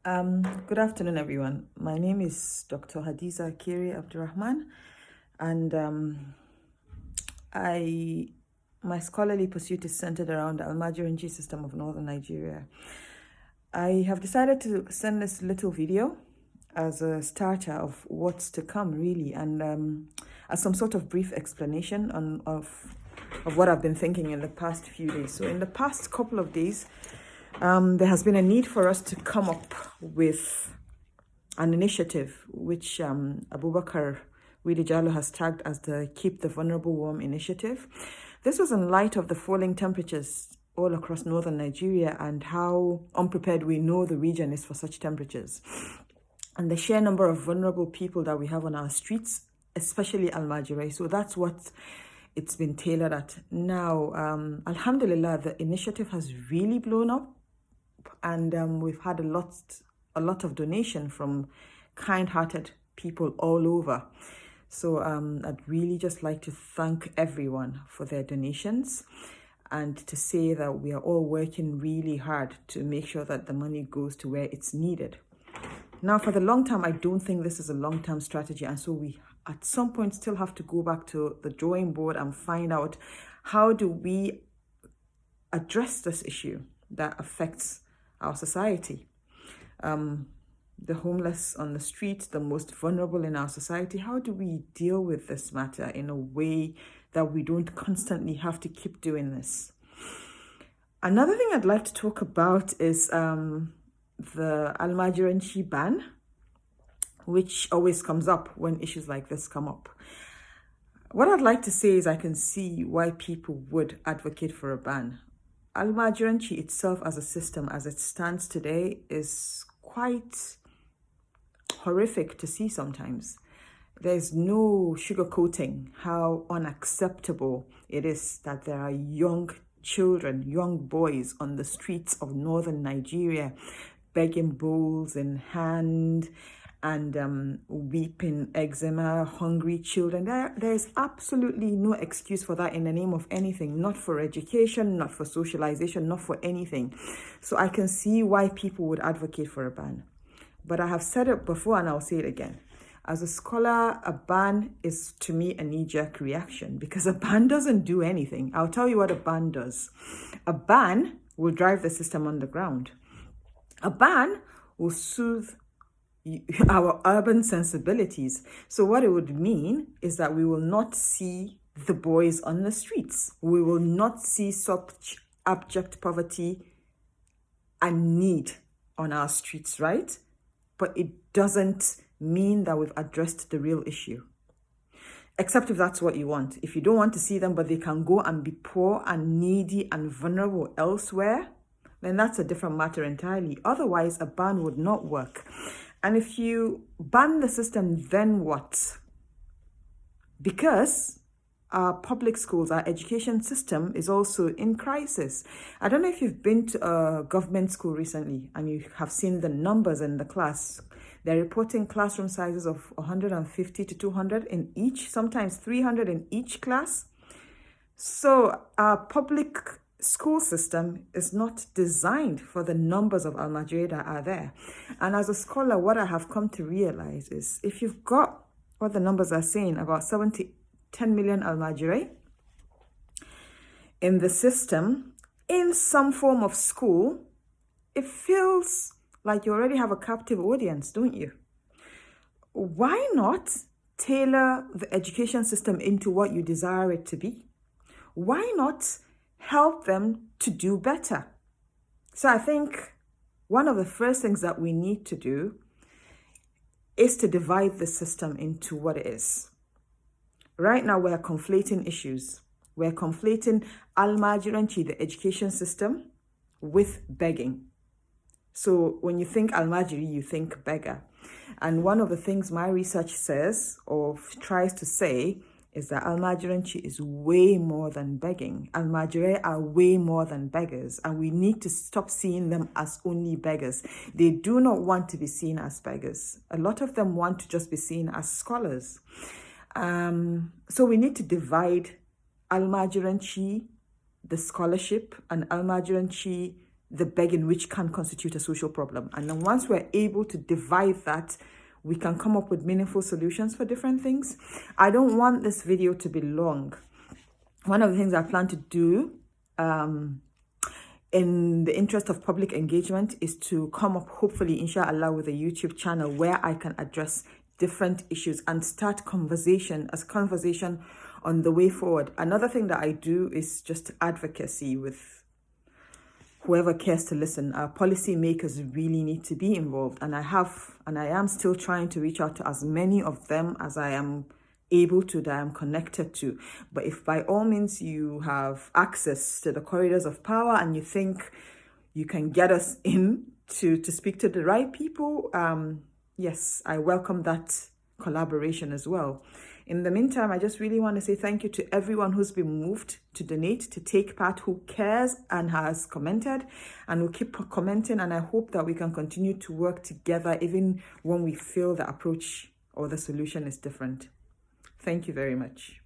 Good afternoon, everyone. My name is Dr. Hadiza Kiri Abdurrahman, and my scholarly pursuit is centered around the Almajiranchi system of northern Nigeria. I have decided to send this little video as a starter of what's to come, really, and as some sort of brief explanation of what I've been thinking in the past few days. So, in the past couple of days, there has been a need for us to come up with an initiative which Abubakar Wili Jallo has tagged as the Keep the Vulnerable Warm initiative. This was in light of the falling temperatures all across northern Nigeria and how unprepared we know the region is for such temperatures. And the sheer number of vulnerable people that we have on our streets, especially Almajirai. So that's what it's been tailored at. Now, Alhamdulillah, the initiative has really blown up, and we've had a lot of donation from kind-hearted people all over. So I'd really just like to thank everyone for their donations and to say that we are all working really hard to make sure that the money goes to where it's needed. Now, for the long term, I don't think this is a long-term strategy, and so we at some point still have to go back to the drawing board and find out how do we address this issue that affects our society. The homeless on the streets, the most vulnerable in our society. How do we deal with this matter in a way that we don't constantly have to keep doing this? Another thing I'd like to talk about is the Almajiranchi ban, which always comes up when issues like this come up. What I'd like to say is I can see why people would advocate for a ban. Almajiranchi itself as a system, as it stands today, is quite horrific to see sometimes. There's no sugarcoating how unacceptable it is that there are young children, young boys on the streets of northern Nigeria begging bowls in hand and weeping eczema, hungry children. There's absolutely no excuse for that in the name of anything, not for education, not for socialization, not for anything. So I can see why people would advocate for a ban. But I have said it before and I'll say it again. As a scholar, a ban is to me a knee-jerk reaction because a ban doesn't do anything. I'll tell you what a ban does. A ban will drive the system underground. A ban will soothe our urban sensibilities. So what it would mean is that we will not see the boys on the streets. We will not see such abject poverty and need on our streets, right? But it doesn't mean that we've addressed the real issue. Except if that's what you want. If you don't want to see them, but they can go and be poor and needy and vulnerable elsewhere, then that's a different matter entirely. Otherwise, a ban would not work. And if you ban the system, then what? Because our public schools, our education system is also in crisis. I don't know if you've been to a government school recently and you have seen the numbers in the class. They're reporting classroom sizes of 150 to 200 in each, sometimes 300 in each class. So our public school system is not designed for the numbers of Almajiri that are there. And as a scholar, what I have come to realize is if you've got what the numbers are saying, about 10 million Almajiri in the system, in some form of school, it feels like you already have a captive audience, don't you? Why not tailor the education system into what you desire it to be? Why not help them to do better? So I think one of the first things that we need to do is to divide the system into what it is. Right now, we're conflating issues. We're conflating Almajiranchi, the education system, with begging. So when you think Almajiri, you think beggar. And one of the things my research says or tries to say is that Almajiranchi is way more than begging. Almajiri are way more than beggars, and we need to stop seeing them as only beggars. They do not want to be seen as beggars. A lot of them want to just be seen as scholars. So we need to divide Almajiranchi, the scholarship, and Almajiranchi, the begging, which can constitute a social problem. And then once we're able to divide that, we can come up with meaningful solutions for different things. I don't want this video to be long. One of the things I plan to do in the interest of public engagement is to come up, hopefully, inshallah, with a YouTube channel where I can address different issues and start conversation on the way forward. Another thing that I do is just advocacy with whoever cares to listen. Our policymakers really need to be involved, and I am still trying to reach out to as many of them as I am able to, that I'm connected to. But if by all means you have access to the corridors of power and you think you can get us in to speak to the right people, yes, I welcome that collaboration as well. In the meantime, I just really want to say thank you to everyone who's been moved to donate, to take part, who cares and has commented and will keep commenting. And I hope that we can continue to work together even when we feel the approach or the solution is different. Thank you very much.